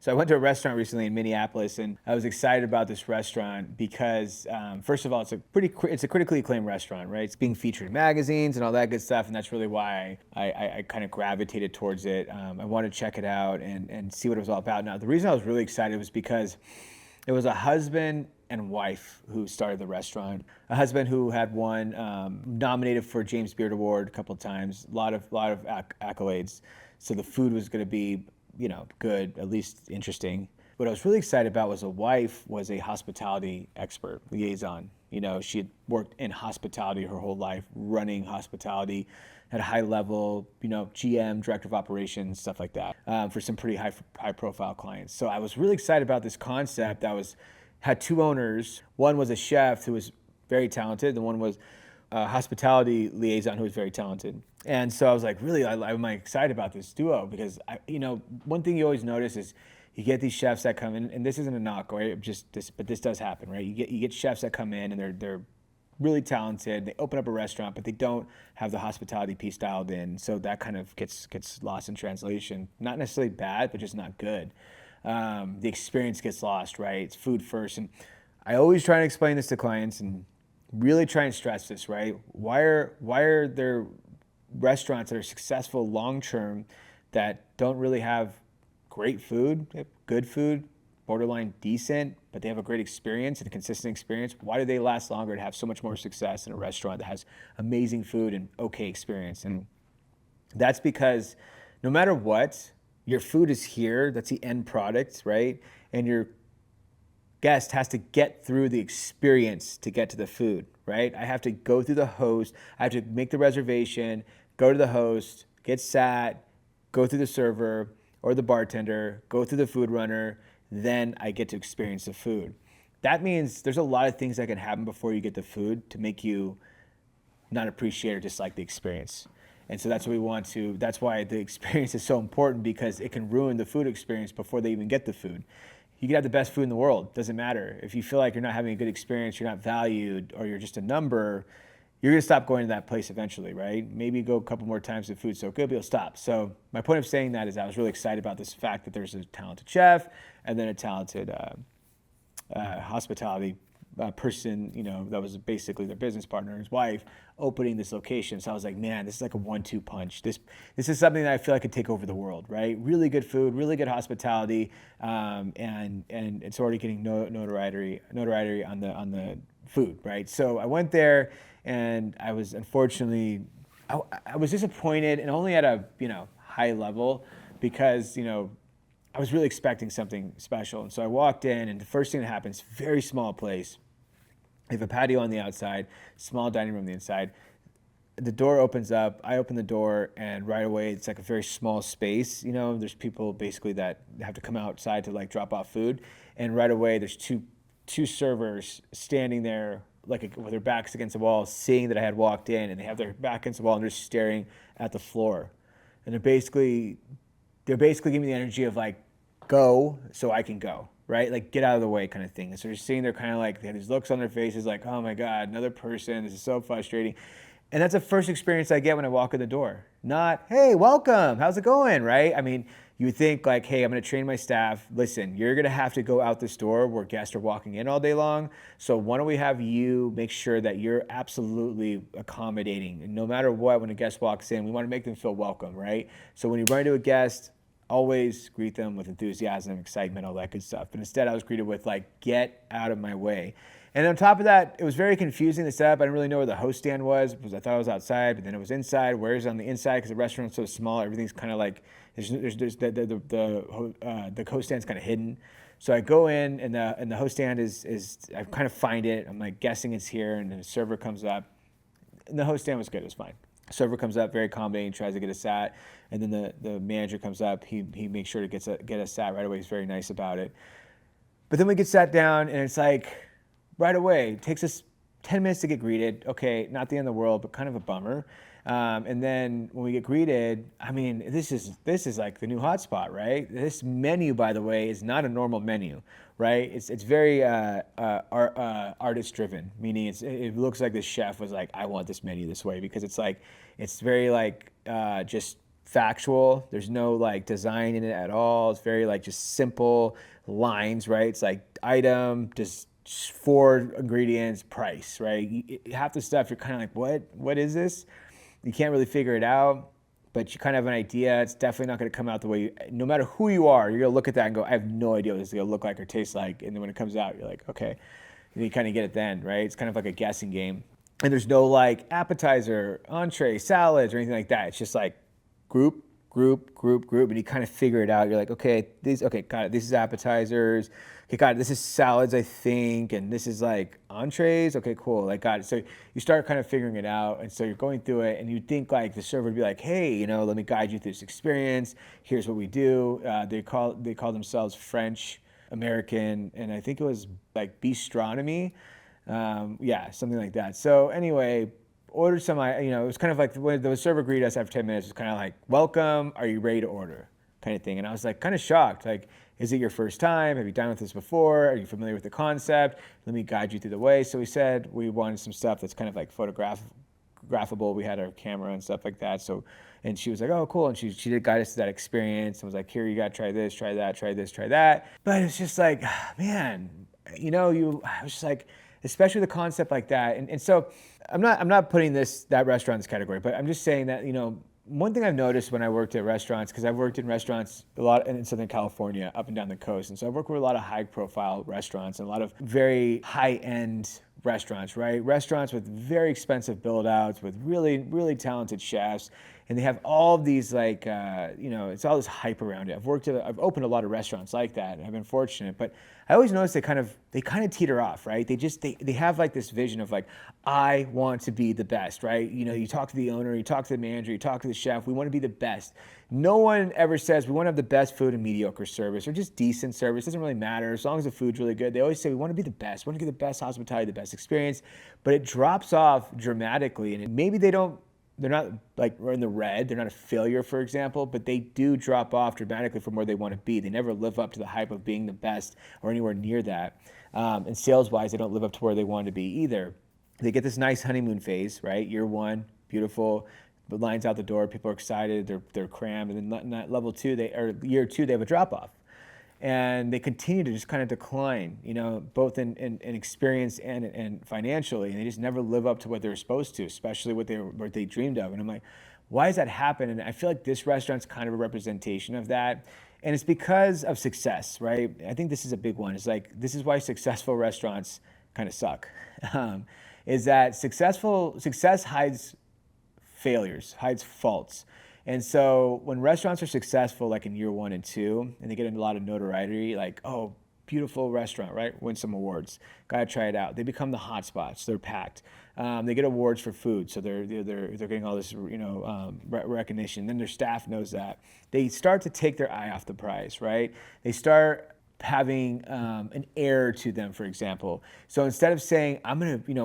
So I went to a restaurant recently in Minneapolis, and I was excited about this restaurant because, first of all, it's a critically acclaimed restaurant, right? It's being featured in magazines and all that good stuff, and that's really why I kind of gravitated towards it. I wanted to check it out and see what it was all about. Now, the reason I was really excited was because it was a husband and wife who started the restaurant. A husband who had won, nominated for James Beard Award a couple of times, a lot of accolades. So the food was going to be, good, at least interesting. What I was really excited about was the wife was a hospitality expert, liaison. She had worked in hospitality her whole life, running hospitality at a high level, GM, director of operations, stuff like that, for some pretty high profile clients. So I was really excited about this concept that had two owners. One was a chef who was very talented, and one was a hospitality liaison who was very talented. And so I was like, really, I'm excited about this duo because, one thing you always notice is you get these chefs that come in, and this isn't a knock, right? But this does happen, right? You get chefs that come in and they're really talented. They open up a restaurant, but they don't have the hospitality piece dialed in. So that kind of gets lost in translation. Not necessarily bad, but just not good. The experience gets lost, right? It's food first. And I always try to explain this to clients and really try and stress this, right? Why are there restaurants that are successful long-term that don't really have great food, good food, borderline decent, but they have a great experience and a consistent experience? Why do they last longer and have so much more success in a restaurant that has amazing food and okay experience? And that's because no matter what, your food is here, that's the end product, right? And your guest has to get through the experience to get to the food, right? I have to go through the host, I have to make the reservation, go to the host, get sat, go through the server or the bartender, go through the food runner, then I get to experience the food. That means there's a lot of things that can happen before you get the food to make you not appreciate or dislike the experience. And so that's why the experience is so important, because it can ruin the food experience before they even get the food. You can have the best food in the world, doesn't matter. If you feel like you're not having a good experience, you're not valued, or you're just a number, you're gonna stop going to that place eventually, right? Maybe go a couple more times, the food's so good, but you'll stop. So my point of saying that is I was really excited about this fact that there's a talented chef and then a talented hospitality person, that was basically their business partner and his wife, opening this location. So I was like, man, this is like a 1-2 punch. This is something that I feel like could take over the world, right? Really good food, really good hospitality, and it's already getting notoriety on the food, right? So I went there, and I was unfortunately, I was disappointed, and only at a high level, because I was really expecting something special. And so I walked in, and the first thing that happens, very small place. They have a patio on the outside, small dining room on the inside. The door opens up, I open the door, and right away it's like a very small space. There's people basically that have to come outside to like drop off food. And right away there's two servers standing there with their backs against the wall, seeing that I had walked in, and they have their back against the wall and they're staring at the floor. And they're basically giving me the energy of like, go so I can go, right? Like, get out of the way kind of thing. And so they're sitting there kind of like, they had these looks on their faces like, oh my God, another person, this is so frustrating. And that's the first experience I get when I walk in the door. Not, hey, welcome, how's it going, right? I mean, you would think like, hey, I'm gonna train my staff. Listen, you're gonna have to go out this door where guests are walking in all day long. So why don't we have you make sure that you're absolutely accommodating. And no matter what, when a guest walks in, we wanna make them feel welcome, right? So when you run into a guest, always greet them with enthusiasm, excitement, all that good stuff. But instead I was greeted with like, get out of my way. And on top of that, it was very confusing, the setup. I didn't really know where the host stand was, because I thought it was outside, but then it was inside. Where's on the inside? Because the restaurant's so small, everything's kind of like, the host stand's kind of hidden. So I go in, and the host stand is I kind of find it. I'm like guessing it's here, and then the server comes up. And the host stand was good, it was fine. Server comes up, very accommodating, tries to get us sat, and then the manager comes up. He makes sure to get us sat right away. He's very nice about it. But then we get sat down, and it's like right away. It takes us 10 minutes to get greeted. Okay, not the end of the world, but kind of a bummer. And then when we get greeted, I mean, this is like the new hotspot, right? This menu, by the way, is not a normal menu, right? It's very artist driven, meaning it looks like the chef was like, I want this menu this way, because it's very like just factual. There's no like design in it at all. It's very like just simple lines, right? It's like item, just 4 ingredients, price, right? Half the stuff you're kind of like, what is this? You can't really figure it out, but you kind of have an idea. It's definitely not going to come out the way no matter who you are, you're going to look at that and go, I have no idea what this is going to look like or taste like. And then when it comes out, you're like, okay. And you kind of get it then, right? It's kind of like a guessing game. And there's no like appetizer, entree, salads, or anything like that. It's just like group, and you kind of figure it out. You're like, okay, got it. This is appetizers. Okay, got it. This is salads, I think, and this is like entrees. Okay, cool. Like, got it. So you start kind of figuring it out, and so you're going through it, and you think like the server would be like, hey, let me guide you through this experience. Here's what we do. They call themselves French American, and I think it was like bistronomy. Yeah, something like that. So anyway, ordered some, it was kind of like when the server greeted us after 10 minutes, it was kind of like, welcome, are you ready to order? Kind of thing. And I was like kind of shocked. Like, is it your first time? Have you done with this before? Are you familiar with the concept? Let me guide you through the way. So we said we wanted some stuff that's kind of like photographable. We had our camera and stuff like that. So, and she was like, oh, cool. And she did guide us to that experience. And was like, here, you got to try this, try that, try this, try that. But it's just like, man, I was just like, especially the concept like that. And so I'm not putting that restaurant in this category, but I'm just saying that, one thing I've noticed when I worked at restaurants, because I've worked in restaurants a lot in Southern California, up and down the coast. And so I've worked with a lot of high profile restaurants and a lot of very high end restaurants, right? Restaurants with very expensive build outs, with really, really talented chefs. And they have all of these like, it's all this hype around it. I've opened a lot of restaurants like that, and I've been fortunate, but I always notice they kind of teeter off, right? They have like this vision of like, I want to be the best, right? You talk to the owner, you talk to the manager, you talk to the chef, we want to be the best. No one ever says we want to have the best food and mediocre service or just decent service. It doesn't really matter as long as the food's really good. They always say we want to be the best, we want to get the best hospitality, the best experience, but it drops off dramatically, and maybe they're not like in the red. They're not a failure, for example, but they do drop off dramatically from where they want to be. They never live up to the hype of being the best or anywhere near that. And sales-wise, they don't live up to where they want to be either. They get this nice honeymoon phase, right? Year one, beautiful, the lines out the door, people are excited, they're crammed, and then level two, year two, they have a drop off. And they continue to just kind of decline, both in experience and financially, and they just never live up to what they're supposed to, especially what they dreamed of. And I'm like, why does that happen? And I feel like this restaurant's kind of a representation of that. And it's because of success, right? I think this is a big one. It's like, this is why successful restaurants kind of suck, is that success hides failures, hides faults. And so when restaurants are successful, like in year 1 and 2, and they get a lot of notoriety, like, oh, beautiful restaurant, right? Win some awards. Gotta try it out. They become the hot spots. They're packed. They get awards for food, so they're getting all this recognition. Then their staff knows that. They start to take their eye off the prize, right? They start having an air to them, for example. So instead of saying,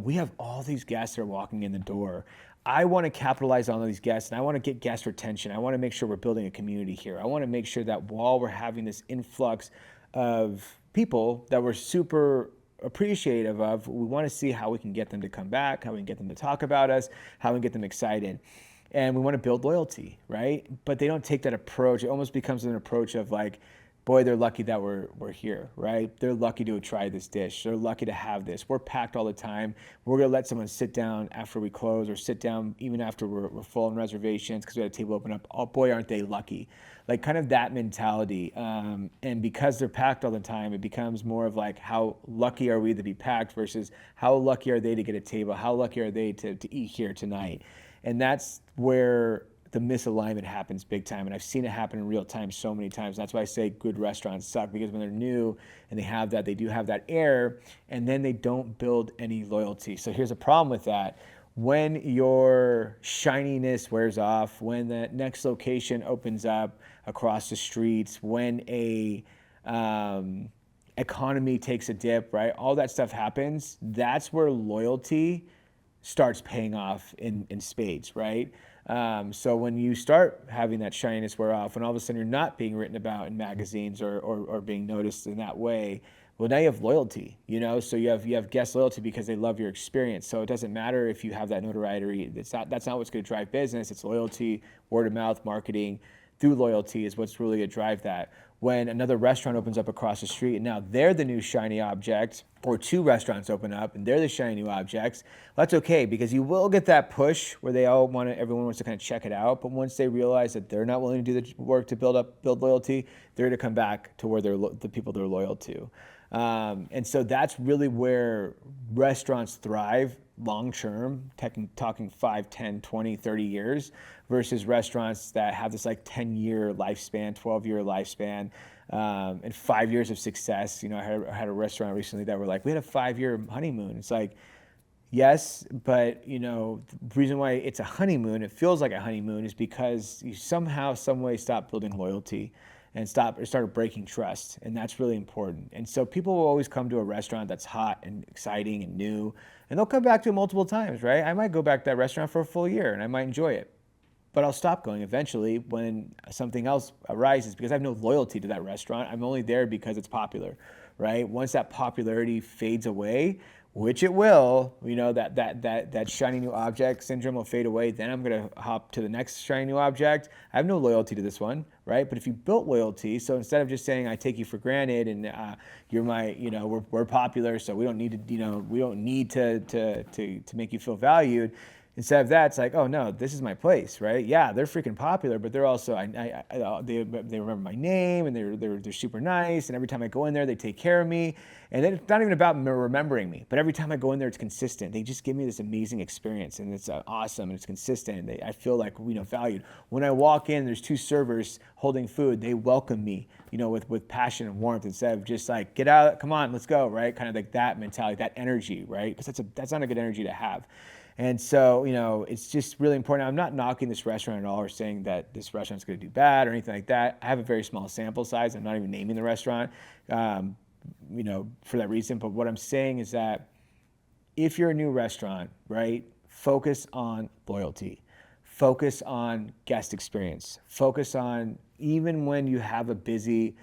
we have all these guests that are walking in the door, I want to capitalize on all these guests, and I want to get guest retention. I want to make sure we're building a community here. I want to make sure that while we're having this influx of people that we're super appreciative of, we want to see how we can get them to come back, how we can get them to talk about us, how we can get them excited. And we want to build loyalty, right? But they don't take that approach. It almost becomes an approach of like, boy, they're lucky that we're here, right? They're lucky to try this dish. They're lucky to have this. We're packed all the time. We're gonna let someone sit down after we close, or sit down even after we're full on reservations because we had a table open up. Oh boy, aren't they lucky? Like kind of that mentality. And because they're packed all the time, it becomes more of like, how lucky are we to be packed versus how lucky are they to get a table? How lucky are they to eat here tonight? And that's where the misalignment happens big time. And I've seen it happen in real time so many times. That's why I say good restaurants suck, because when they're new and they do have that air, and then they don't build any loyalty. So here's a problem with that. When your shininess wears off, when the next location opens up across the streets, when a economy takes a dip, right? All that stuff happens. That's where loyalty starts paying off in spades, right? So when you start having that shininess wear off, and all of a sudden you're not being written about in magazines or being noticed in that way, Well, now you have loyalty, so you have guest loyalty because they love your experience. So it doesn't matter if you have that notoriety. That's not what's going to drive business. It's loyalty, word of mouth marketing through loyalty is what's really going to drive that. When another restaurant opens up across the street and now they're the new shiny object, or two restaurants open up and they're the shiny new objects, well, that's okay, because you will get that push where everyone wants to kind of check it out. But once they realize that they're not willing to do the work to build loyalty, they're going to come back to where the people they're loyal to. And so that's really where restaurants thrive long term, talking 5, 10, 20, 30 years, versus restaurants that have this like 10-year lifespan, 12-year lifespan, and 5 years of success. I had a restaurant recently that were like, we had a 5-year honeymoon. It's like, yes, but the reason why it's a honeymoon, it feels like a honeymoon, is because you somehow, some way stop building loyalty and started breaking trust. And that's really important. And so people will always come to a restaurant that's hot and exciting and new, and they'll come back to it multiple times, right? I might go back to that restaurant for a full year and I might enjoy it, but I'll stop going eventually when something else arises, because I have no loyalty to that restaurant. I'm only there because it's popular, right? Once that popularity fades away, which it will, that shiny new object syndrome will fade away. Then I'm going to hop to the next shiny new object. I have no loyalty to this one, right? But if you built loyalty, so instead of just saying I take you for granted and you're my, we're popular, so we don't need to make you feel valued. Instead of that, it's like, oh no, this is my place, right? Yeah, they're freaking popular, but they're also, they remember my name, and they're super nice, and every time I go in there, they take care of me. And then it's not even about remembering me, but every time I go in there, it's consistent. They just give me this amazing experience, and it's awesome, and it's consistent. I feel like valued. When I walk in, there's two servers holding food. They welcome me, with passion and warmth, instead of just like, get out, come on, let's go, right? Kind of like that mentality, that energy, right? Because that's not a good energy to have. And so, it's just really important. I'm not knocking this restaurant at all or saying that this restaurant's going to do bad or anything like that. I have a very small sample size. I'm not even naming the restaurant, for that reason. But what I'm saying is that if you're a new restaurant, right, focus on loyalty, focus on guest experience, focus on, even when you have a busy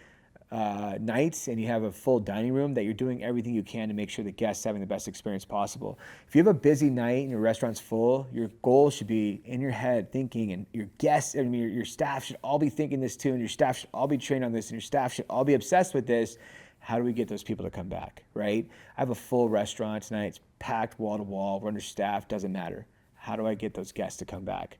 nights and you have a full dining room, that you're doing everything you can to make sure the guests having the best experience possible. If you have a busy night and your restaurant's full, your goal should be in your head thinking, and your guests, your staff should all be thinking this too, and your staff should all be trained on this, and your staff should all be obsessed with this. How do we get those people to come back, right? I have a full restaurant tonight. It's packed wall to wall. We're understaffed, doesn't matter. How do I get those guests to come back?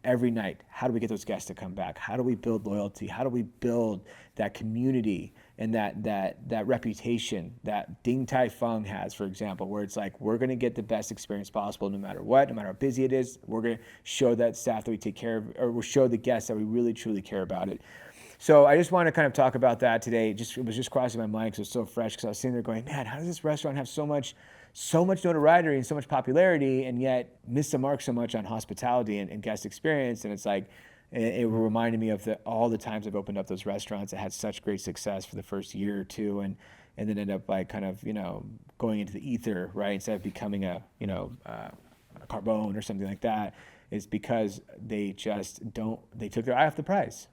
Every night, how do we get those guests to come back? How do we build loyalty? How do we build that community and that reputation that Ding Tai Fung has, for example, where it's like, we're going to get the best experience possible no matter what, no matter how busy it is. We're going to show that staff that we take care of, or we'll show the guests that we really, truly care about it. So I just want to kind of talk about that today. It was just crossing my mind because it was so fresh, because I was sitting there going, man, how does this restaurant have so much notoriety and so much popularity, and yet miss the mark so much on hospitality and guest experience? And it's like, it reminded me of all the times I've opened up those restaurants that had such great success for the first year or two, and then end up like kind of, going into the ether, right? Instead of becoming a Carbone or something like that, is because they took their eye off the prize,